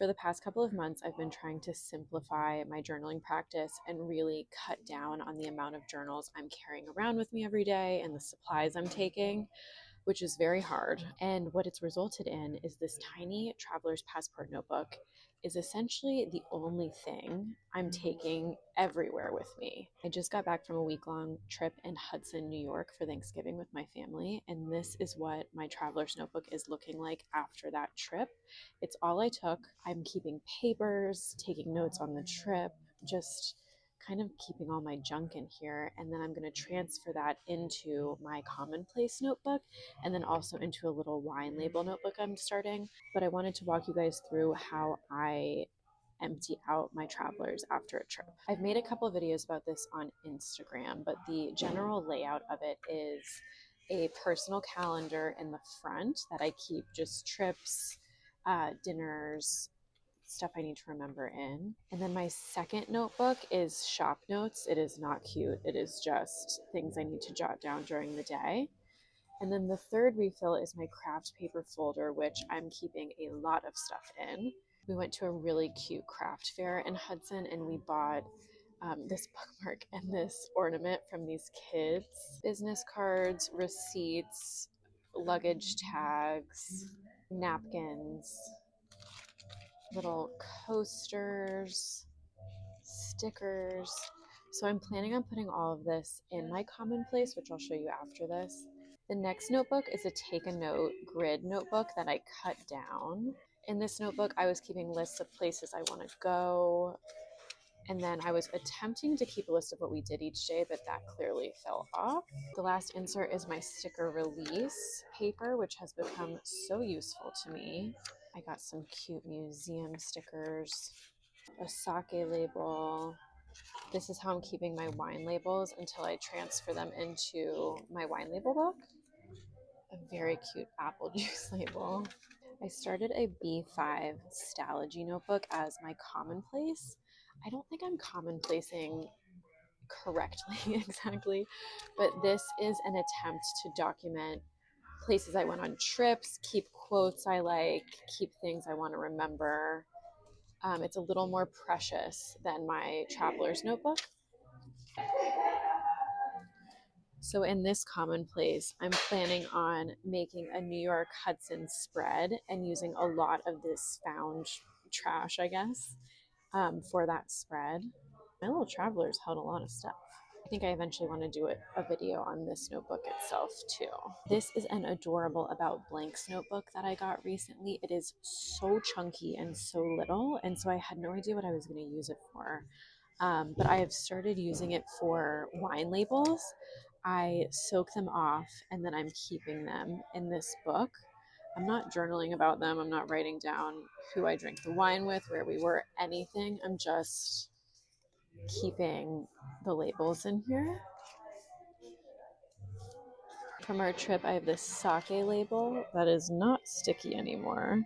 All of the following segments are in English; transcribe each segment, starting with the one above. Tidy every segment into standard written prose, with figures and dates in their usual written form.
For the past couple of months, I've been trying to simplify my journaling practice and really cut down on the amount of journals I'm carrying around with me every day and the supplies I'm taking, which is very hard. And what it's resulted in is this tiny Traveler's Passport notebook is essentially the only thing I'm taking everywhere with me. I just got back from a week-long trip in Hudson, New York for Thanksgiving with my family, and this is what my Traveler's Notebook is looking like after that trip. It's all I took. I'm keeping papers, taking notes on the trip, just kind of keeping all my junk in here, and then I'm going to transfer that into my Commonplace notebook and then also into a little wine label notebook I'm starting. But I wanted to walk you guys through how I empty out my travelers after a trip. I've made a couple of videos about this on Instagram, but the general layout of it is a personal calendar in the front that I keep just trips, dinners, stuff I need to remember in. And then my second notebook is shop notes. It is not cute. It is just things I need to jot down during the day. And then the third refill is my craft paper folder, which I'm keeping a lot of stuff in. We went to a really cute craft fair in Hudson and we bought this bookmark and this ornament from these kids. Business cards, receipts, luggage tags, napkins, little coasters, stickers. So I'm planning on putting all of this in my Commonplace, which I'll show you after this. The next notebook is a take a note grid notebook that I cut down. In this notebook, I was keeping lists of places I want to go. And then I was attempting to keep a list of what we did each day, but that clearly fell off. The last insert is my sticker release paper, which has become so useful to me. I got some cute museum stickers, a sake label. This is how I'm keeping my wine labels until I transfer them into my wine label book. A very cute apple juice label. I started a B5 Stalogy notebook as my Commonplace. I don't think I'm commonplacing correctly exactly, but this is an attempt to document places I went on trips, keep quotes I like, keep things I want to remember. It's a little more precious than my Traveler's Notebook. So in this Commonplace, I'm planning on making a New York Hudson spread and using a lot of this found trash, I guess, for that spread. My little travelers held a lot of stuff. I think I eventually want to do a video on this notebook itself too. This is an adorable About Blanks notebook that I got recently. It is so chunky and so little, and so I had no idea what I was going to use it for. But I have started using it for wine labels. I soak them off and then I'm keeping them in this book. I'm not journaling about them. I'm not writing down who I drank the wine with, where we were, anything. I'm just keeping the labels in here. From our trip, I have this sake label that is not sticky anymore.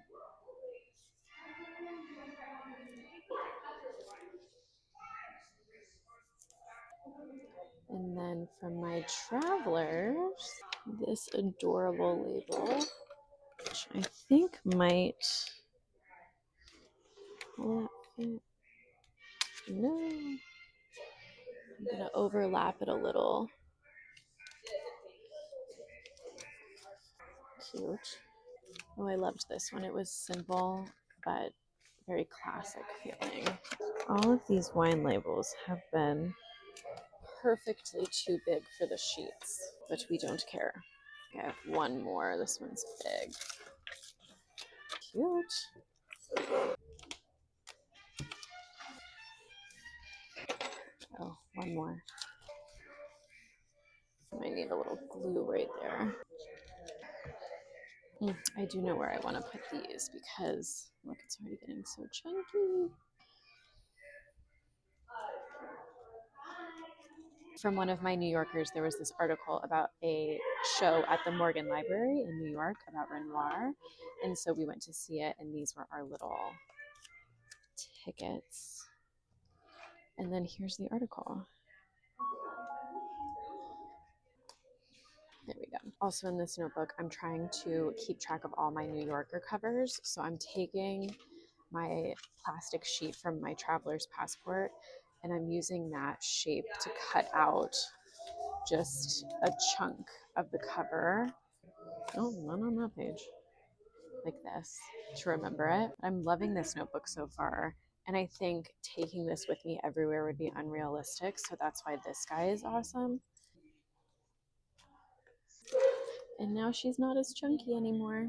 And then from my travelers, this adorable label, which I think might, will that fit? No, I'm gonna overlap it a little. Cute. Oh, I loved this one. It was simple, but very classic feeling. All of these wine labels have been perfectly too big for the sheets, but we don't care. I have one more. This one's big. Cute. Oh, one more. I might need a little glue right there. I do know where I want to put these because look, it's already getting so chunky. From one of my New Yorkers, there was this article about a show at the Morgan Library in New York about Renoir. And so we went to see it, and these were our little tickets. And then here's the article. There we go. Also in this notebook, I'm trying to keep track of all my New Yorker covers. So I'm taking my plastic sheet from my traveler's passport, and I'm using that shape to cut out just a chunk of the cover. Oh, not on that page. Like this, to remember it. I'm loving this notebook so far. And I think taking this with me everywhere would be unrealistic. So that's why this guy is awesome. And now she's not as chunky anymore.